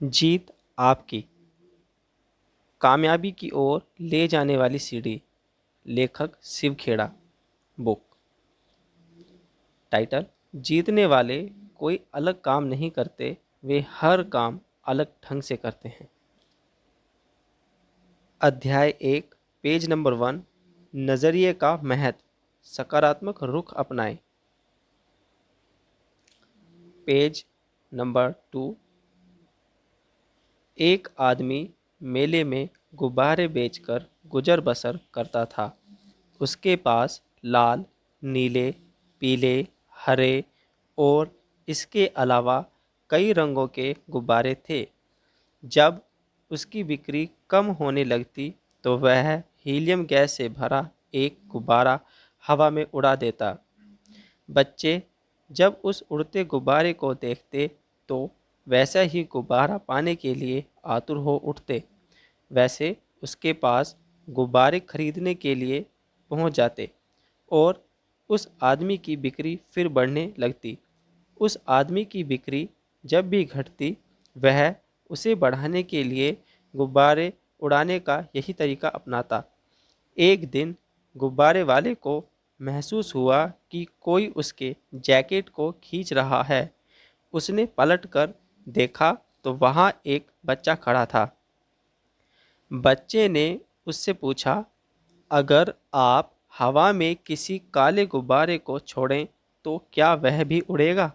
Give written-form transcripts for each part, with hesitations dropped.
जीत आपकी, कामयाबी की ओर ले जाने वाली सीढ़ी। लेखक शिव खेड़ा। बुक टाइटल, जीतने वाले कोई अलग काम नहीं करते, वे हर काम अलग ढंग से करते हैं। अध्याय 1, पेज नंबर 1, नज़रिए का महत्व, सकारात्मक रुख अपनाएं। पेज नंबर 2, एक आदमी मेले में गुब्बारे बेचकर गुजर बसर करता था। उसके पास लाल, नीले, पीले, हरे और इसके अलावा कई रंगों के गुब्बारे थे। जब उसकी बिक्री कम होने लगती तो वह हीलियम गैस से भरा एक गुब्बारा हवा में उड़ा देता। बच्चे जब उस उड़ते गुब्बारे को देखते तो वैसा ही गुब्बारा पाने के लिए आतुर हो उठते। वैसे उसके पास गुब्बारे खरीदने के लिए पहुंच जाते और उस आदमी की बिक्री फिर बढ़ने लगती। उस आदमी की बिक्री जब भी घटती वह उसे बढ़ाने के लिए गुब्बारे उड़ाने का यही तरीका अपनाता। एक दिन गुब्बारे वाले को महसूस हुआ कि कोई उसके जैकेट को खींच रहा है। उसने पलटकर देखा तो वहाँ एक बच्चा खड़ा था। बच्चे ने उससे पूछा, अगर आप हवा में किसी काले गुब्बारे को छोड़ें तो क्या वह भी उड़ेगा?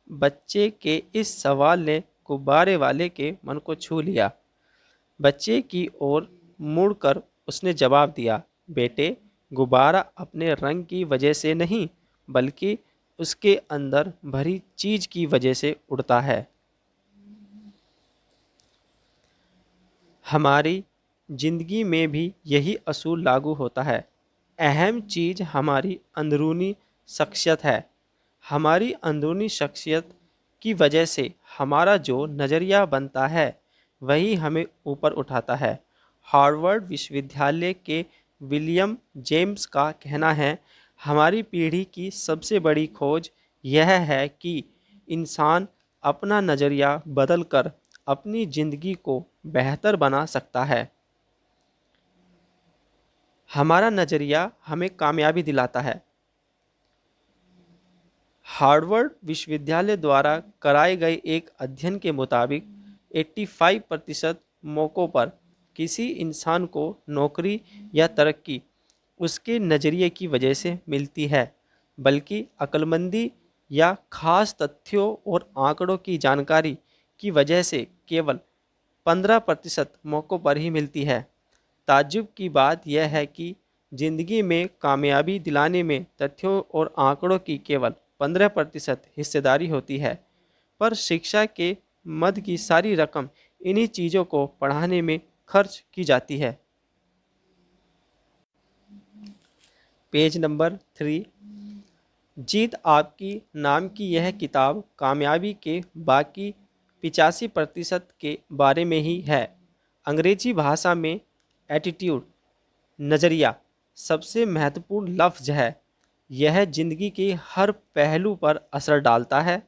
बच्चे के इस सवाल ने गुब्बारे वाले के मन को छू लिया। बच्चे की ओर मुड़कर उसने जवाब दिया, बेटे, गुब्बारा अपने रंग की वजह से नहीं बल्कि उसके अंदर भरी चीज की वजह से उड़ता है। हमारी जिंदगी में भी यही असूल लागू होता है। अहम चीज हमारी अंदरूनी शख्सियत है। हमारी अंदरूनी शख्सियत की वजह से हमारा जो नज़रिया बनता है वही हमें ऊपर उठाता है। हार्वर्ड विश्वविद्यालय के विलियम जेम्स का कहना है, हमारी पीढ़ी की सबसे बड़ी खोज यह है कि इंसान अपना नज़रिया बदलकर अपनी ज़िंदगी को बेहतर बना सकता है। हमारा नज़रिया हमें कामयाबी दिलाता है। हार्वर्ड विश्वविद्यालय द्वारा कराए गए एक अध्ययन के मुताबिक 85% मौक़ों पर किसी इंसान को नौकरी या तरक्की उसके नज़रिए की वजह से मिलती है, बल्कि अक्लमंदी या ख़ास तथ्यों और आंकड़ों की जानकारी की वजह से केवल 15% मौक़ों पर ही मिलती है। ताज्जुब की बात यह है कि ज़िंदगी में कामयाबी दिलाने में तथ्यों और आंकड़ों की केवल 15% हिस्सेदारी होती है, पर शिक्षा के मद की सारी रकम इन्हीं चीज़ों को पढ़ाने में खर्च की जाती है। पेज नंबर 3, जीत आपकी नाम की यह किताब कामयाबी के बाकी 85% के बारे में ही है। अंग्रेजी भाषा में एटीट्यूड, नज़रिया, सबसे महत्वपूर्ण लफ्ज़ है। यह ज़िंदगी के हर पहलू पर असर डालता है,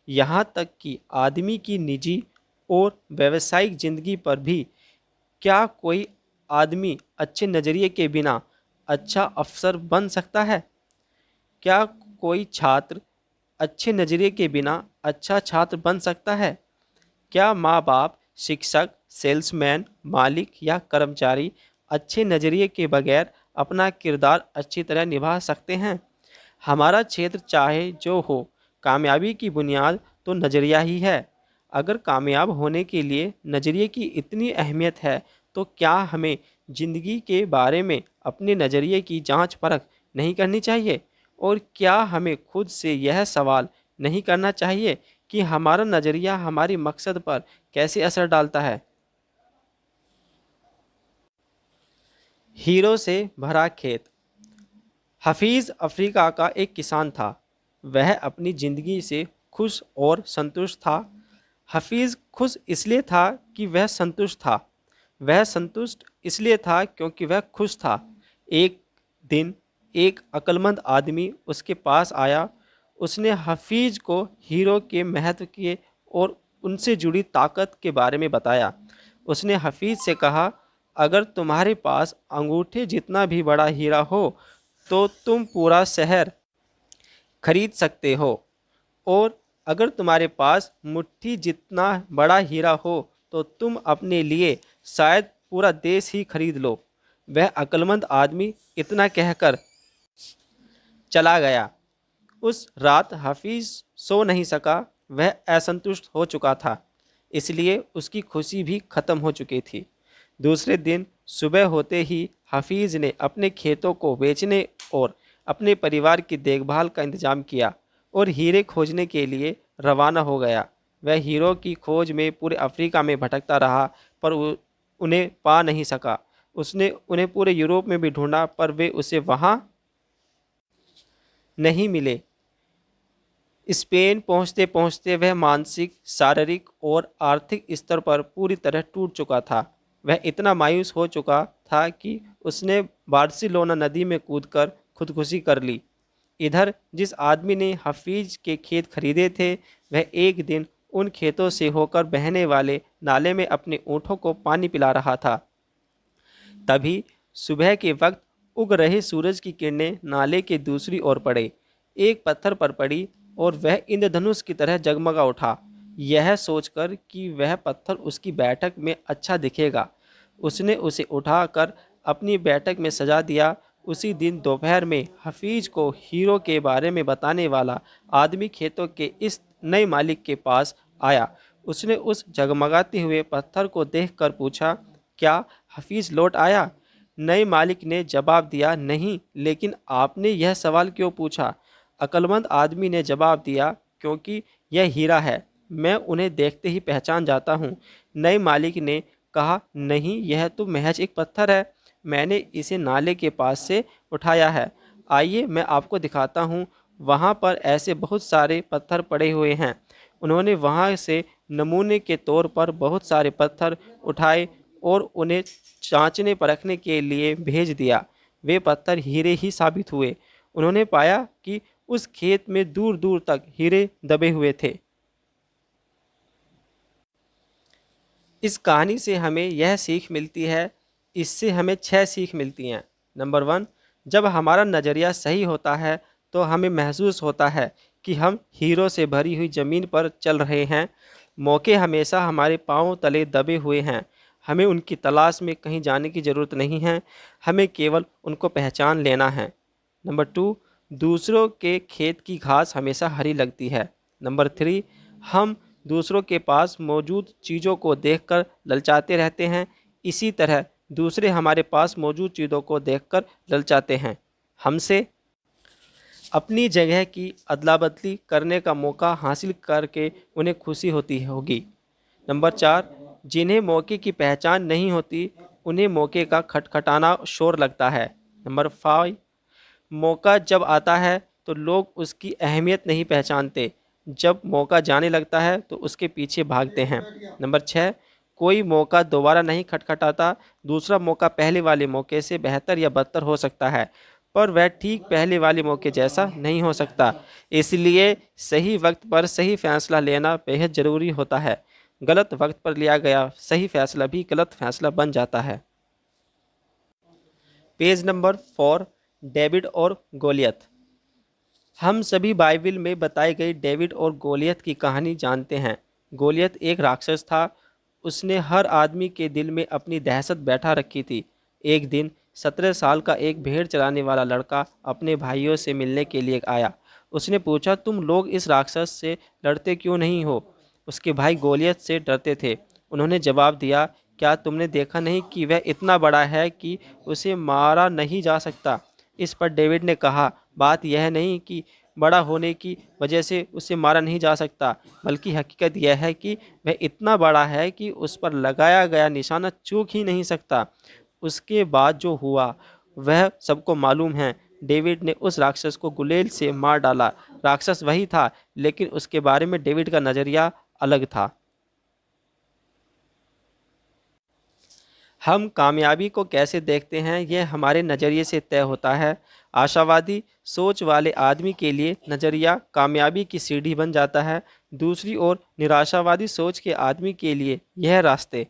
यहाँ तक कि आदमी की निजी और व्यावसायिक ज़िंदगी पर भी। क्या कोई आदमी अच्छे नज़रिए के बिना अच्छा अफसर बन सकता है? क्या कोई छात्र अच्छे नज़रिए के बिना अच्छा छात्र बन सकता है? क्या माँ बाप, शिक्षक, सेल्समैन, मालिक या कर्मचारी अच्छे नज़रिए के बगैर अपना किरदार अच्छी तरह निभा सकते हैं? हमारा क्षेत्र चाहे जो हो, कामयाबी की बुनियाद तो नज़रिया ही है। अगर कामयाब होने के लिए नज़रिए की इतनी अहमियत है तो क्या हमें ज़िंदगी के बारे में अपने नज़रिए की जांच परख नहीं करनी चाहिए? और क्या हमें खुद से यह सवाल नहीं करना चाहिए कि हमारा नज़रिया हमारी मकसद पर कैसे असर डालता है? हीरो से भरा खेत। हफीज़ अफ्रीका का एक किसान था। वह अपनी ज़िंदगी से खुश और संतुष्ट था। हफीज़ खुश इसलिए था कि वह संतुष्ट था। वह संतुष्ट इसलिए था क्योंकि वह खुश था। एक दिन एक अक्लमंद आदमी उसके पास आया। उसने हफीज़ को हीरो के महत्व के और उनसे जुड़ी ताकत के बारे में बताया। उसने हफीज से कहा, अगर तुम्हारे पास अंगूठे जितना भी बड़ा हीरा हो तो तुम पूरा शहर खरीद सकते हो, और अगर तुम्हारे पास मुट्ठी जितना बड़ा हीरा हो तो तुम अपने लिए शायद पूरा देश ही खरीद लो। वह अक्लमंद आदमी इतना कहकर चला गया। उस रात हफीज सो नहीं सका। वह असंतुष्ट हो चुका था, इसलिए उसकी खुशी भी खत्म हो चुकी थी। दूसरे दिन सुबह होते ही हफीज ने अपने खेतों को बेचने और अपने परिवार की देखभाल का इंतजाम किया और हीरे खोजने के लिए रवाना हो गया। वह हीरों की खोज में पूरे अफ्रीका में भटकता रहा, पर उन्हें पा नहीं सका। उसने उन्हें पूरे यूरोप में भी ढूंढा, पर वे उसे वहाँ नहीं मिले। स्पेन पहुंचते पहुंचते वह मानसिक, शारीरिक और आर्थिक स्तर पर पूरी तरह टूट चुका था। वह इतना मायूस हो चुका था कि उसने बार्सिलोना नदी में कूदकर खुदकुशी कर ली। इधर जिस आदमी ने हफीज के खेत खरीदे थे, वह एक दिन उन खेतों से होकर बहने वाले नाले में अपने ऊँटों को पानी पिला रहा था। तभी सुबह के वक्त उग रहे सूरज की किरणें नाले के दूसरी ओर पड़े, एक पत्थर पर पड़ी और वह इंद्रधनुष की तरह जगमगा उठा। यह सोचकर कि वह पत्थर उसकी बैठक में अच्छा दिखेगा, उसने उसे उठाकर अपनी बैठक में सजा दिया। उसी दिन दोपहर में हफीज को हीरो के बारे में बताने वाला आदमी खेतों के इस नए मालिक के पास आया। उसने उस जगमगाते हुए पत्थर को देखकर पूछा, क्या हफीज लौट आया? नए मालिक ने जवाब दिया, नहीं, लेकिन आपने यह सवाल क्यों पूछा? अक्लमंद आदमी ने जवाब दिया, क्योंकि यह हीरा है, मैं उन्हें देखते ही पहचान जाता हूँ। नए मालिक ने कहा, नहीं, यह तो महज एक पत्थर है, मैंने इसे नाले के पास से उठाया है। आइए मैं आपको दिखाता हूँ, वहाँ पर ऐसे बहुत सारे पत्थर पड़े हुए हैं। उन्होंने वहाँ से नमूने के तौर पर बहुत सारे पत्थर उठाए और उन्हें जांचने परखने के लिए भेज दिया। वे पत्थर हीरे ही साबित हुए। उन्होंने पाया कि उस खेत में दूर दूर तक हीरे दबे हुए थे। इस कहानी से हमें यह सीख मिलती है, इससे हमें 6 सीख मिलती हैं। नंबर 1, जब हमारा नज़रिया सही होता है तो हमें महसूस होता है कि हम हीरो से भरी हुई ज़मीन पर चल रहे हैं। मौके हमेशा हमारे पांव तले दबे हुए हैं। हमें उनकी तलाश में कहीं जाने की ज़रूरत नहीं है, हमें केवल उनको पहचान लेना है। नंबर 2, दूसरों के खेत की घास हमेशा हरी लगती है। नंबर 3, हम दूसरों के पास मौजूद चीज़ों को देखकर ललचाते रहते हैं, इसी तरह दूसरे हमारे पास मौजूद चीज़ों को देखकर ललचाते हैं। हमसे अपनी जगह की अदला बदली करने का मौका हासिल करके उन्हें खुशी होती होगी। नंबर 4, जिन्हें मौके की पहचान नहीं होती, उन्हें मौके का खटखटाना शोर लगता है। नंबर 5, मौका जब आता है तो लोग उसकी अहमियत नहीं पहचानते, जब मौका जाने लगता है तो उसके पीछे भागते हैं। नंबर 6, कोई मौका दोबारा नहीं खटखटाता, दूसरा मौका पहले वाले मौके से बेहतर या बदतर हो सकता है, पर वह ठीक पहले वाले मौके जैसा नहीं हो सकता। इसलिए सही वक्त पर सही फैसला लेना बेहद ज़रूरी होता है। गलत वक्त पर लिया गया सही फैसला भी गलत फैसला बन जाता है। पेज नंबर 4, डेविड और गोलियत। हम सभी बाइबिल में बताई गई डेविड और गोलियत की कहानी जानते हैं। गोलियत एक राक्षस था। उसने हर आदमी के दिल में अपनी दहशत बैठा रखी थी। एक दिन 17 साल का एक भेड़ चराने वाला लड़का अपने भाइयों से मिलने के लिए आया। उसने पूछा, तुम लोग इस राक्षस से लड़ते क्यों नहीं हो? उसके भाई गोलियत से डरते थे। उन्होंने जवाब दिया, क्या तुमने देखा नहीं कि वह इतना बड़ा है कि उसे मारा नहीं जा सकता? इस पर डेविड ने कहा, बात यह नहीं कि बड़ा होने की वजह से उसे मारा नहीं जा सकता, बल्कि हकीकत यह है कि वह इतना बड़ा है कि उस पर लगाया गया निशाना चूक ही नहीं सकता। उसके बाद जो हुआ वह सबको मालूम है। डेविड ने उस राक्षस को गुलेल से मार डाला। राक्षस वही था, लेकिन उसके बारे में डेविड का नज़रिया अलग था। हम कामयाबी को कैसे देखते हैं, यह हमारे नज़रिए से तय होता है। आशावादी सोच वाले आदमी के लिए नज़रिया कामयाबी की सीढ़ी बन जाता है, दूसरी ओर निराशावादी सोच के आदमी के लिए यह रास्ते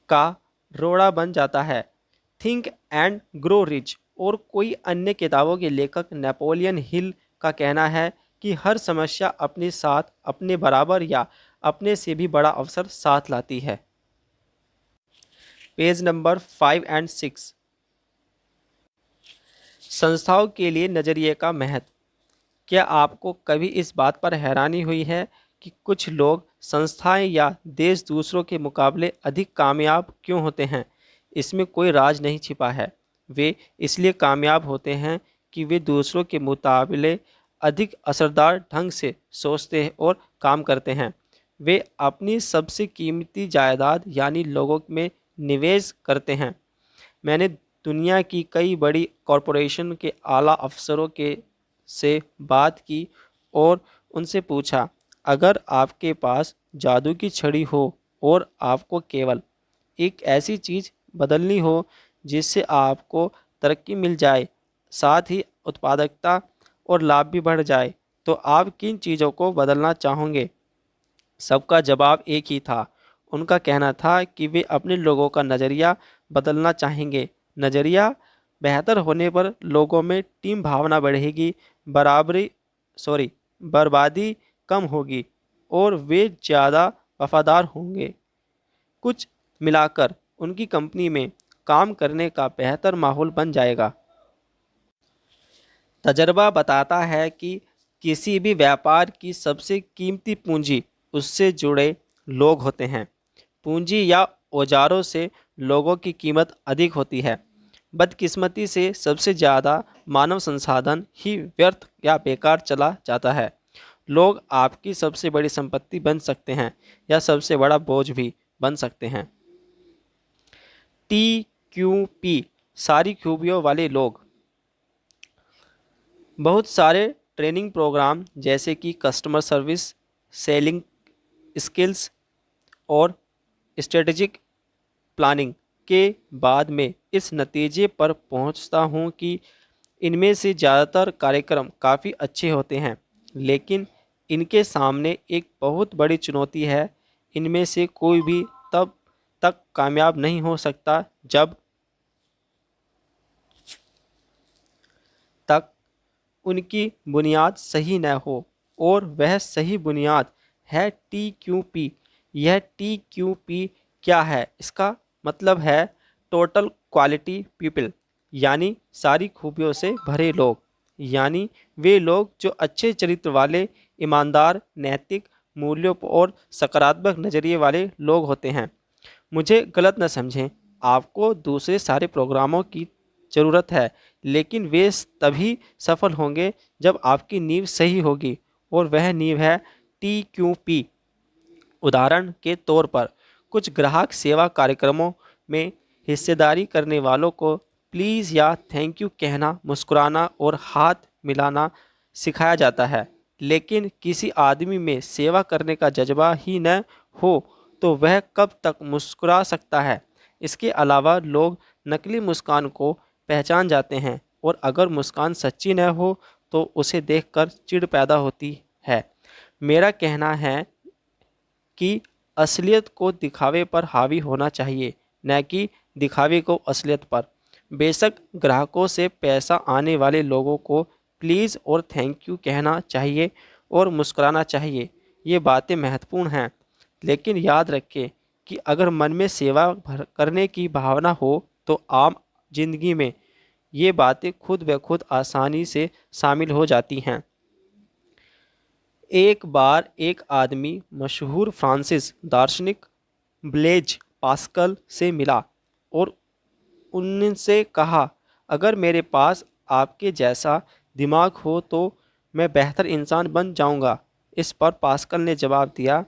का रोड़ा बन जाता है। थिंक एंड ग्रो रिच और कोई अन्य किताबों के लेखक नेपोलियन हिल का कहना है कि हर समस्या अपने साथ अपने बराबर या अपने से भी बड़ा अवसर साथ लाती है। Page number 5 and 6। संस्थाओं के लिए नज़रिए का महत्व। क्या आपको कभी इस बात पर हैरानी हुई है कि कुछ लोग, संस्थाएं या देश दूसरों के मुकाबले अधिक कामयाब क्यों होते हैं? इसमें कोई राज नहीं छिपा है। वे इसलिए कामयाब होते हैं कि वे दूसरों के मुकाबले अधिक असरदार ढंग से सोचते हैं और काम करते हैं। वे अपनी सबसे कीमती जायदाद यानी लोगों में निवेश करते हैं। मैंने दुनिया की कई बड़ी कॉरपोरेशन के आला अफसरों के से बात की और उनसे पूछा, अगर आपके पास जादू की छड़ी हो और आपको केवल एक ऐसी चीज़ बदलनी हो जिससे आपको तरक्की मिल जाए, साथ ही उत्पादकता और लाभ भी बढ़ जाए, तो आप किन चीज़ों को बदलना चाहोगे? सबका जवाब एक ही था। उनका कहना था कि वे अपने लोगों का नज़रिया बदलना चाहेंगे। नज़रिया बेहतर होने पर लोगों में टीम भावना बढ़ेगी, बराबरी सॉरी बर्बादी कम होगी और वे ज़्यादा वफादार होंगे। कुछ मिलाकर उनकी कंपनी में काम करने का बेहतर माहौल बन जाएगा। तजर्बा बताता है कि किसी भी व्यापार की सबसे कीमती पूंजी उससे जुड़े लोग होते हैं। पूंजी या औजारों से लोगों की कीमत अधिक होती है। बदकिस्मती से सबसे ज़्यादा मानव संसाधन ही व्यर्थ या बेकार चला जाता है। लोग आपकी सबसे बड़ी संपत्ति बन सकते हैं या सबसे बड़ा बोझ भी बन सकते हैं। TQP सारी खूबियों वाले लोग। बहुत सारे ट्रेनिंग प्रोग्राम जैसे कि कस्टमर सर्विस, सेलिंग स्किल्स और स्ट्रेटेजिक प्लानिंग के बाद मैं इस नतीजे पर पहुंचता हूं कि इनमें से ज़्यादातर कार्यक्रम काफ़ी अच्छे होते हैं, लेकिन इनके सामने एक बहुत बड़ी चुनौती है। इनमें से कोई भी तब तक कामयाब नहीं हो सकता जब तक उनकी बुनियाद सही न हो, और वह सही बुनियाद है TQP। यह TQP क्या है? इसका मतलब है टोटल क्वालिटी पीपल, यानी सारी खूबियों से भरे लोग, यानी वे लोग जो अच्छे चरित्र वाले, ईमानदार, नैतिक मूल्यों और सकारात्मक नज़रिए वाले लोग होते हैं। मुझे गलत न समझें, आपको दूसरे सारे प्रोग्रामों की ज़रूरत है, लेकिन वे तभी सफल होंगे जब आपकी नींव सही होगी, और वह नींव है TQP। उदाहरण के तौर पर, कुछ ग्राहक सेवा कार्यक्रमों में हिस्सेदारी करने वालों को प्लीज़ या थैंक यू कहना, मुस्कुराना और हाथ मिलाना सिखाया जाता है, लेकिन किसी आदमी में सेवा करने का जज्बा ही न हो तो वह कब तक मुस्कुरा सकता है? इसके अलावा लोग नकली मुस्कान को पहचान जाते हैं, और अगर मुस्कान सच्ची न हो तो उसे देखकर चिढ़ पैदा होती है। मेरा कहना है कि असलियत को दिखावे पर हावी होना चाहिए, न कि दिखावे को असलियत पर। बेशक ग्राहकों से पैसा आने वाले लोगों को प्लीज़ और थैंक यू कहना चाहिए और मुस्कुराना चाहिए, ये बातें महत्वपूर्ण हैं, लेकिन याद रखें कि अगर मन में सेवा करने की भावना हो तो आम जिंदगी में ये बातें खुद ब खुद आसानी से शामिल हो जाती हैं। एक बार एक आदमी मशहूर फ्रांसिस दार्शनिक ब्लेज पास्कल से मिला और उनसे कहा, अगर मेरे पास आपके जैसा दिमाग हो तो मैं बेहतर इंसान बन जाऊंगा। इस पर पास्कल ने जवाब दिया,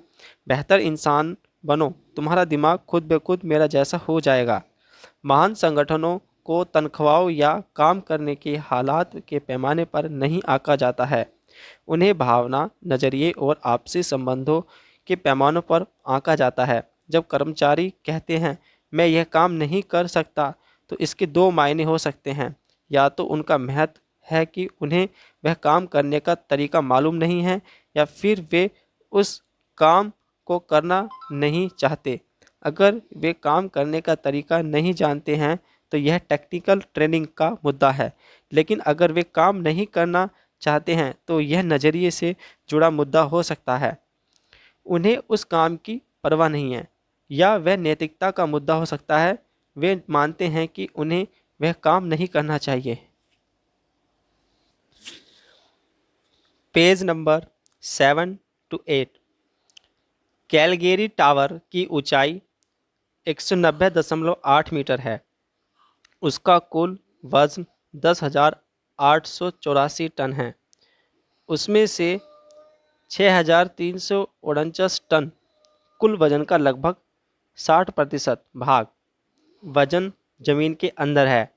बेहतर इंसान बनो, तुम्हारा दिमाग खुद ब खुद मेरा जैसा हो जाएगा। महान संगठनों को तनख्वाहों या काम करने के हालात के पैमाने पर नहीं आंका जाता है, उन्हें भावना, नज़रिए और आपसी संबंधों के पैमानों पर आंका जाता है। जब कर्मचारी कहते हैं मैं यह काम नहीं कर सकता, तो इसके दो मायने हो सकते हैं। या तो उनका महत्व है कि उन्हें वह काम करने का तरीका मालूम नहीं है या फिर वे उस काम को करना नहीं चाहते। अगर वे काम करने का तरीका नहीं जानते हैं तो यह टेक्निकल ट्रेनिंग का मुद्दा है, लेकिन अगर वे काम नहीं करना चाहते हैं तो यह नज़रिए से जुड़ा मुद्दा हो सकता है। उन्हें उस काम की परवाह नहीं है, या वह नैतिकता का मुद्दा हो सकता है। वे मानते हैं कि उन्हें वह काम नहीं करना चाहिए। Page number 7 to 8। कैलगेरी टावर की ऊंचाई 190.8 मीटर है। उसका कुल वज़न 10,884 टन है। उसमें से 6,349 टन कुल वजन का लगभग 60% भाग वजन जमीन के अंदर है।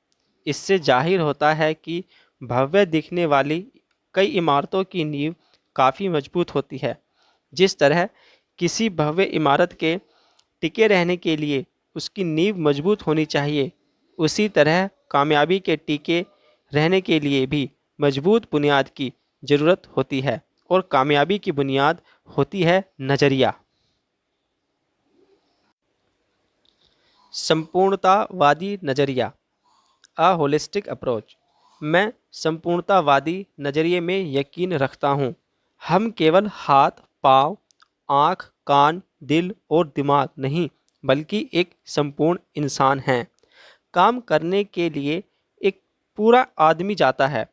इससे जाहिर होता है कि भव्य दिखने वाली कई इमारतों की नींव काफ़ी मजबूत होती है। जिस तरह किसी भव्य इमारत के टिके रहने के लिए उसकी नींव मजबूत होनी चाहिए, उसी तरह कामयाबी के टिके रहने के लिए भी मजबूत बुनियाद की ज़रूरत होती है, और कामयाबी की बुनियाद होती है नज़रिया। संपूर्णतावादी नज़रिया, अ होलिस्टिक अप्रोच। मैं संपूर्णतावादी नज़रिए में यकीन रखता हूँ। हम केवल हाथ, पाँव, आँख, कान, दिल और दिमाग नहीं, बल्कि एक संपूर्ण इंसान हैं। काम करने के लिए एक पूरा आदमी जाता है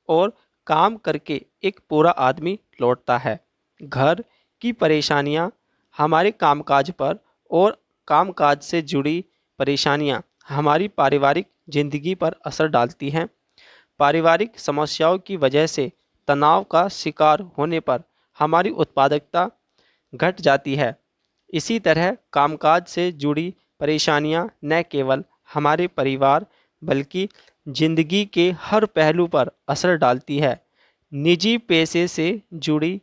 और काम करके एक पूरा आदमी लौटता है। घर की परेशानियां हमारे कामकाज पर और कामकाज से जुड़ी परेशानियां हमारी पारिवारिक जिंदगी पर असर डालती हैं। पारिवारिक समस्याओं की वजह से तनाव का शिकार होने पर हमारी उत्पादकता घट जाती है। इसी तरह कामकाज से जुड़ी परेशानियां न केवल हमारे परिवार बल्कि जिंदगी के हर पहलू पर असर डालती है। निजी पेशे से जुड़ी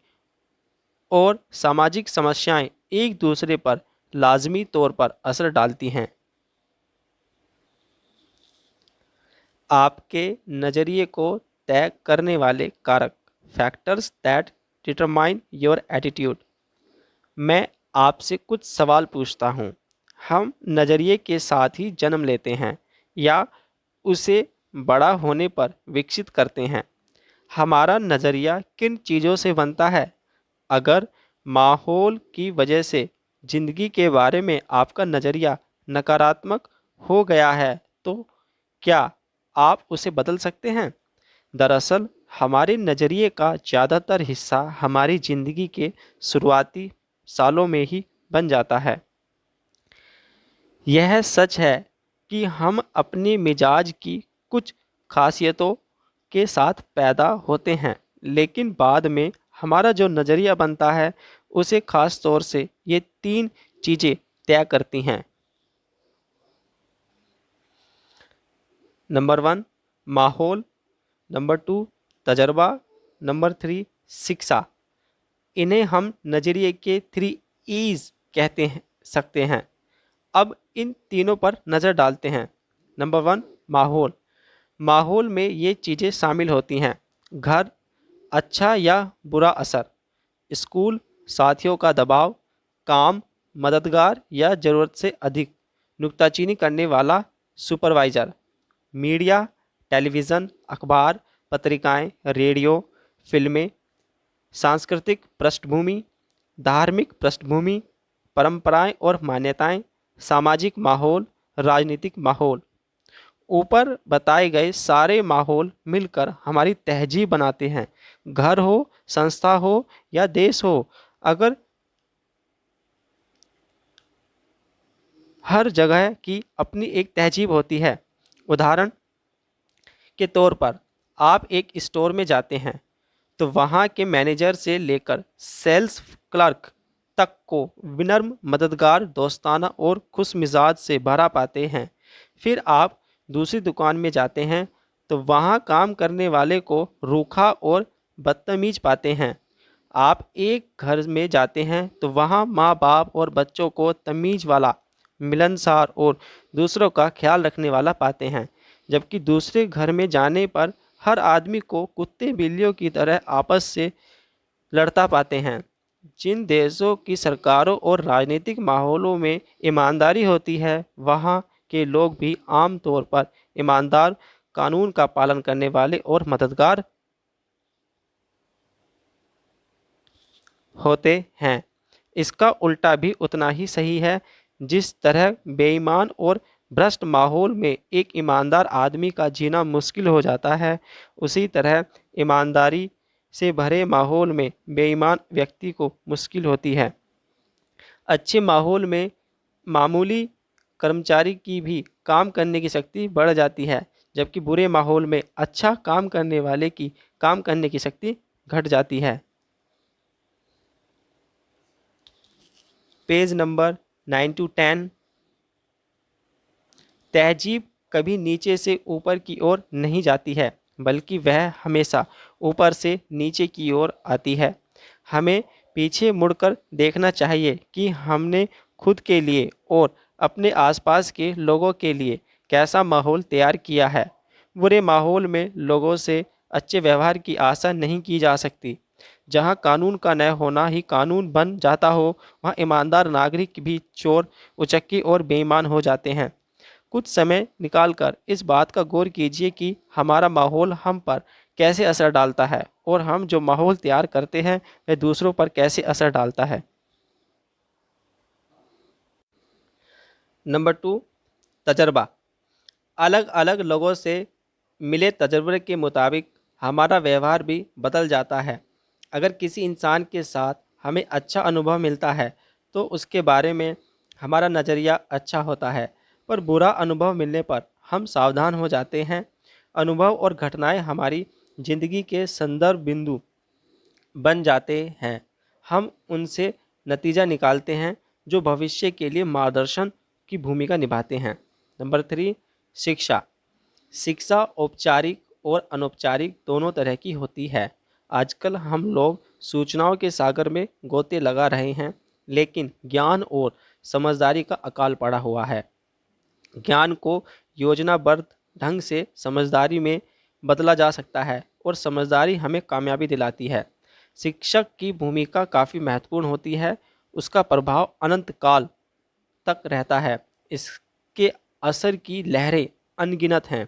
और सामाजिक समस्याएं एक दूसरे पर लाजमी तौर पर असर डालती हैं। आपके नज़रिए को तय करने वाले कारक, factors that determine your attitude. मैं आपसे कुछ सवाल पूछता हूँ। हम नज़रिए के साथ ही जन्म लेते हैं या उसे बड़ा होने पर विकसित करते हैं? हमारा नज़रिया किन चीज़ों से बनता है? अगर माहौल की वजह से ज़िंदगी के बारे में आपका नज़रिया नकारात्मक हो गया है तो क्या आप उसे बदल सकते हैं? दरअसल हमारे नज़रिए का ज़्यादातर हिस्सा हमारी ज़िंदगी के शुरुआती सालों में ही बन जाता है। यह सच है कि हम अपने मिजाज की कुछ खासियतों के साथ पैदा होते हैं, लेकिन बाद में हमारा जो नज़रिया बनता है उसे ख़ास तौर से ये 3 चीज़ें तय करती हैं। नंबर 1 माहौल, नंबर 2 तजर्बा, नंबर 3 शिक्षा। इन्हें हम नज़रिए के 3 ईज़ कहते हैं सकते हैं। अब इन तीनों पर नज़र डालते हैं। नंबर 1 माहौल। माहौल में ये चीज़ें शामिल होती हैं: घर, अच्छा या बुरा असर; स्कूल, साथियों का दबाव; काम, मददगार या ज़रूरत से अधिक नुक्ताचीनी करने वाला सुपरवाइज़र; मीडिया, टेलीविज़न, अखबार, पत्रिकाएं, रेडियो, फिल्में; सांस्कृतिक पृष्ठभूमि, धार्मिक पृष्ठभूमि, परंपराएं और मान्यताएं; सामाजिक माहौल, राजनीतिक माहौल। ऊपर बताए गए सारे माहौल मिलकर हमारी तहजीब बनाते हैं। घर हो, संस्था हो या देश हो, अगर हर जगह की अपनी एक तहजीब होती है। उदाहरण के तौर पर आप एक स्टोर में जाते हैं तो वहाँ के मैनेजर से लेकर सेल्स क्लर्क तक को विनम्र, मददगार, दोस्ताना और खुश मिजाज से भरा पाते हैं। फिर आप दूसरी दुकान में जाते हैं तो वहाँ काम करने वाले को रूखा और बदतमीज पाते हैं। आप एक घर में जाते हैं तो वहाँ माँ बाप और बच्चों को तमीज़ वाला, मिलनसार और दूसरों का ख्याल रखने वाला पाते हैं। जबकि दूसरे घर में जाने पर हर आदमी को कुत्ते बिल्लियों की तरह आपस से लड़ता पाते हैं। जिन देशों की सरकारों और राजनीतिक माहौलों में ईमानदारी होती है, वहाँ के लोग भी आम तौर पर ईमानदार, कानून का पालन करने वाले और मददगार होते हैं। इसका उल्टा भी उतना ही सही है। जिस तरह बेईमान और भ्रष्ट माहौल में एक ईमानदार आदमी का जीना मुश्किल हो जाता है, उसी तरह ईमानदारी से भरे माहौल में बेईमान व्यक्ति को मुश्किल होती है। अच्छे माहौल में मामूली कर्मचारी की भी काम करने की शक्ति बढ़ जाती है, जबकि बुरे माहौल में अच्छा काम करने वाले की काम करने की शक्ति घट जाती है। Page number 9 to 10। तहजीब कभी नीचे से ऊपर की ओर नहीं जाती है, बल्कि वह हमेशा ऊपर से नीचे की ओर आती है। हमें पीछे मुड़कर देखना चाहिए कि हमने खुद के लिए और अपने आसपास के लोगों के लिए कैसा माहौल तैयार किया है। बुरे माहौल में लोगों से अच्छे व्यवहार की आशा नहीं की जा सकती। जहां कानून का न होना ही कानून बन जाता हो, वहां ईमानदार नागरिक भी चोर, उचक्के और बेईमान हो जाते हैं। कुछ समय निकालकर इस बात का गौर कीजिए कि हमारा माहौल हम पर कैसे असर डालता है और हम जो माहौल तैयार करते हैं वह दूसरों पर कैसे असर डालता है। नंबर 2, तजर्बा। अलग अलग लोगों से मिले तजर्बे के मुताबिक हमारा व्यवहार भी बदल जाता है। अगर किसी इंसान के साथ हमें अच्छा अनुभव मिलता है तो उसके बारे में हमारा नज़रिया अच्छा होता है, पर बुरा अनुभव मिलने पर हम सावधान हो जाते हैं। अनुभव और घटनाएं हमारी ज़िंदगी के संदर्भ बिंदु बन जाते हैं। हम उनसे नतीजा निकालते हैं जो भविष्य के लिए मार्गदर्शन की भूमिका निभाते हैं। नंबर 3, शिक्षा। शिक्षा औपचारिक और अनौपचारिक दोनों तरह की होती है। आजकल हम लोग सूचनाओं के सागर में गोते लगा रहे हैं, लेकिन ज्ञान और समझदारी का अकाल पड़ा हुआ है। ज्ञान को योजनाबद्ध ढंग से समझदारी में बदला जा सकता है और समझदारी हमें कामयाबी दिलाती है। शिक्षक की भूमिका काफ़ी महत्वपूर्ण होती है। उसका प्रभाव अनंत काल तक रहता है। इसके असर की लहरें अनगिनत हैं।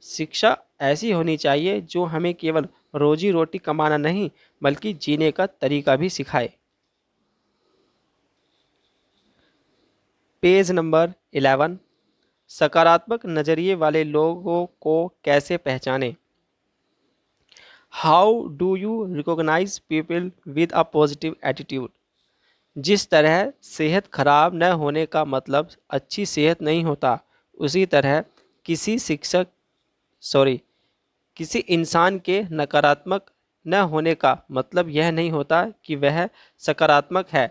शिक्षा ऐसी होनी चाहिए जो हमें केवल रोजी रोटी कमाना नहीं, बल्कि जीने का तरीका भी सिखाए। Page number 11। सकारात्मक नज़रिए वाले लोगों को कैसे पहचानें। How do you recognise people with a positive attitude. जिस तरह सेहत खराब न होने का मतलब अच्छी सेहत नहीं होता, उसी तरह किसी शिक्षक सॉरी किसी इंसान के नकारात्मक न होने का मतलब यह नहीं होता कि वह सकारात्मक है।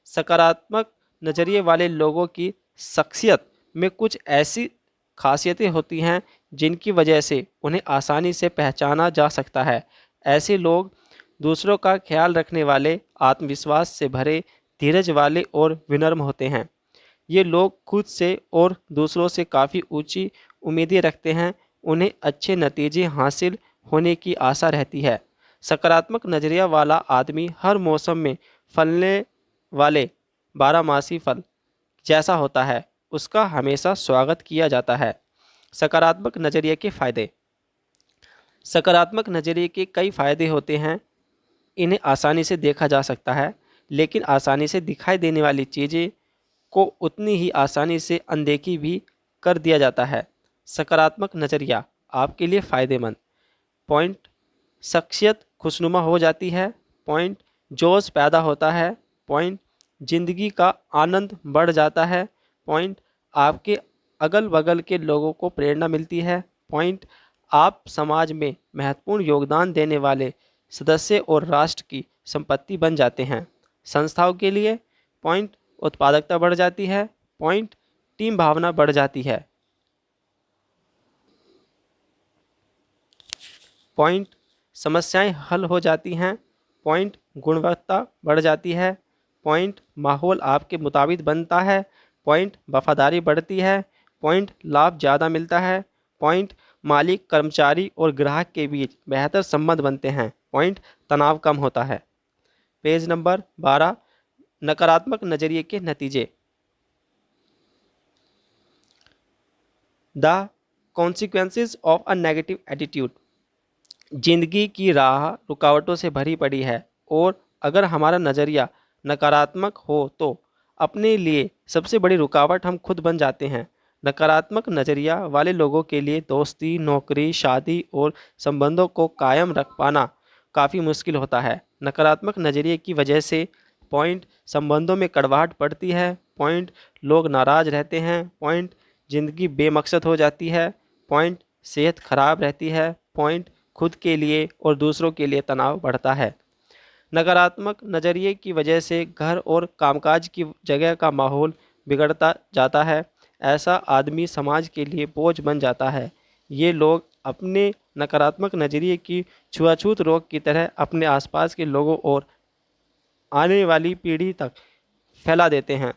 सकारात्मक नज़रिए वाले लोगों की शख्सियत में कुछ ऐसी खासियतें होती हैं जिनकी वजह से उन्हें आसानी से पहचाना जा सकता है। ऐसे लोग दूसरों का ख्याल रखने वाले, आत्मविश्वास से भरे, धीरज वाले और विनम्र होते हैं। ये लोग खुद से और दूसरों से काफ़ी ऊंची उम्मीदें रखते हैं। उन्हें अच्छे नतीजे हासिल होने की आशा रहती है। सकारात्मक नज़रिया वाला आदमी हर मौसम में फलने वाले बारहमासी फल जैसा होता है। उसका हमेशा स्वागत किया जाता है। सकारात्मक नज़रिए के फ़ायदे। सकारात्मक नज़रिए के कई फ़ायदे होते हैं। इन्हें आसानी से देखा जा सकता है, लेकिन आसानी से दिखाई देने वाली चीज़ें को उतनी ही आसानी से अनदेखी भी कर दिया जाता है। सकारात्मक नज़रिया आपके लिए फ़ायदेमंद। पॉइंट, शख्सियत खुशनुमा हो जाती है। पॉइंट, जोश पैदा होता है। पॉइंट, ज़िंदगी का आनंद बढ़ जाता है। पॉइंट, आपके अगल बगल के लोगों को प्रेरणा मिलती है। पॉइंट, आप समाज में महत्वपूर्ण योगदान देने वाले सदस्य और राष्ट्र की संपत्ति बन जाते हैं। संस्थाओं के लिए पॉइंट, उत्पादकता बढ़ जाती है। पॉइंट, टीम भावना बढ़ जाती है। पॉइंट, समस्याएं हल हो जाती हैं। पॉइंट, गुणवत्ता बढ़ जाती है। पॉइंट, माहौल आपके मुताबिक बनता है। पॉइंट, वफादारी बढ़ती है। पॉइंट, लाभ ज़्यादा मिलता है। पॉइंट, मालिक, कर्मचारी और ग्राहक के बीच बेहतर संबंध बनते हैं। पॉइंट, तनाव कम होता है। पेज नंबर 12, नकारात्मक नजरिए के नतीजे। The consequences of a negative attitude. जिंदगी की राह रुकावटों से भरी पड़ी है और अगर हमारा नज़रिया नकारात्मक हो तो अपने लिए सबसे बड़ी रुकावट हम खुद बन जाते हैं। नकारात्मक नज़रिया वाले लोगों के लिए दोस्ती, नौकरी, शादी और संबंधों को कायम रख पाना काफ़ी मुश्किल होता है। नकारात्मक नज़रिए की वजह से पॉइंट, संबंधों में कड़वाहट पड़ती है। पॉइंट, लोग नाराज़ रहते हैं। पॉइंट, ज़िंदगी बेमकसद हो जाती है। पॉइंट, सेहत खराब रहती है। पॉइंट, खुद के लिए और दूसरों के लिए तनाव बढ़ता है। नकारात्मक नज़रिए की वजह से घर और कामकाज की जगह का माहौल बिगड़ता जाता है। ऐसा आदमी समाज के लिए बोझ बन जाता है। ये लोग अपने नकारात्मक नज़रिए की छुआछूत रोग की तरह अपने आसपास के लोगों और आने वाली पीढ़ी तक फैला देते हैं।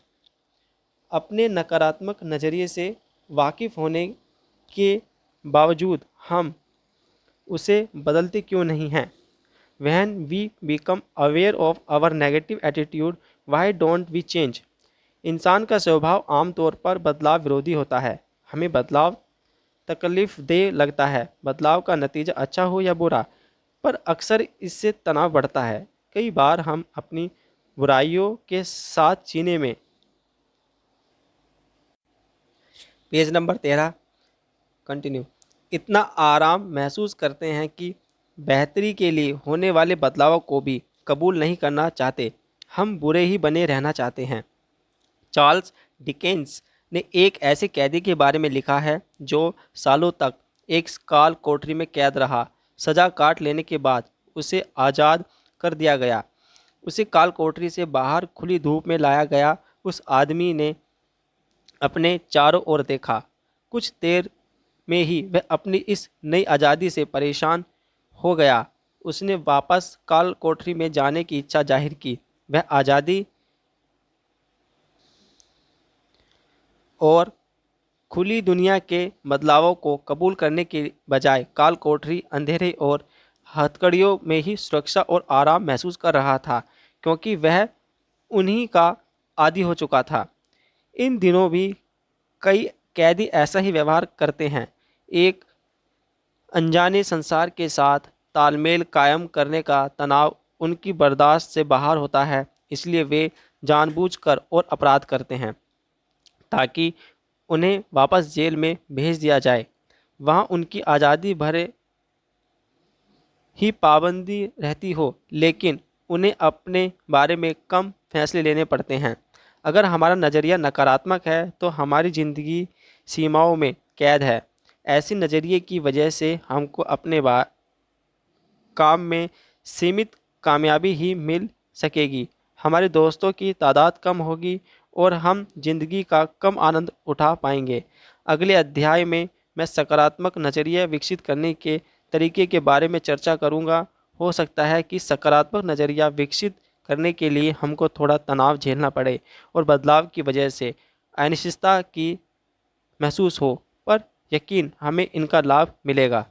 अपने नकारात्मक नज़रिए से वाकिफ़ होने के बावजूद हम उसे बदलते क्यों नहीं हैं? When we become aware of our negative attitude, why don't we change? इंसान का स्वभाव आमतौर पर बदलाव विरोधी होता है। हमें बदलाव तकलीफ दे लगता है। बदलाव का नतीजा अच्छा हो या बुरा, पर अक्सर इससे तनाव बढ़ता है। कई बार हम अपनी बुराइयों के साथ जीने में। Page number 13, continue. इतना आराम महसूस करते हैं कि बेहतरी के लिए होने वाले बदलावों को भी कबूल नहीं करना चाहते। हम बुरे ही बने रहना चाहते हैं। चार्ल्स डिकेंस ने एक ऐसे कैदी के बारे में लिखा है जो सालों तक एक काल कोठरी में कैद रहा। सज़ा काट लेने के बाद उसे आज़ाद कर दिया गया। उसे काल कोठरी से बाहर खुली धूप में लाया गया। उस आदमी ने अपने चारों ओर देखा। कुछ देर में ही वह अपनी इस नई आज़ादी से परेशान हो गया। उसने वापस काल कोठरी में जाने की इच्छा जाहिर की। वह आज़ादी और खुली दुनिया के बदलावों को कबूल करने के बजाय काल कोठरी, अंधेरे और हथकड़ियों में ही सुरक्षा और आराम महसूस कर रहा था, क्योंकि वह उन्हीं का आदी हो चुका था। इन दिनों भी कई कैदी ऐसा ही व्यवहार करते हैं। एक अनजाने संसार के साथ तालमेल कायम करने का तनाव उनकी बर्दाश्त से बाहर होता है, इसलिए वे जानबूझकर और अपराध करते हैं ताकि उन्हें वापस जेल में भेज दिया जाए। वहाँ उनकी आज़ादी भरे ही पाबंदी रहती हो, लेकिन उन्हें अपने बारे में कम फैसले लेने पड़ते हैं। अगर हमारा नज़रिया नकारात्मक है तो हमारी ज़िंदगी सीमाओं में कैद है। ऐसी नज़रिए की वजह से हमको अपने काम में सीमित कामयाबी ही मिल सकेगी, हमारे दोस्तों की तादाद कम होगी और हम जिंदगी का कम आनंद उठा पाएंगे। अगले अध्याय में मैं सकारात्मक नज़रिया विकसित करने के तरीके के बारे में चर्चा करूंगा। हो सकता है कि सकारात्मक नज़रिया विकसित करने के लिए हमको थोड़ा तनाव झेलना पड़े और बदलाव की वजह से अनिश्चितता की महसूस हो, पर यकीन हमें इनका लाभ मिलेगा।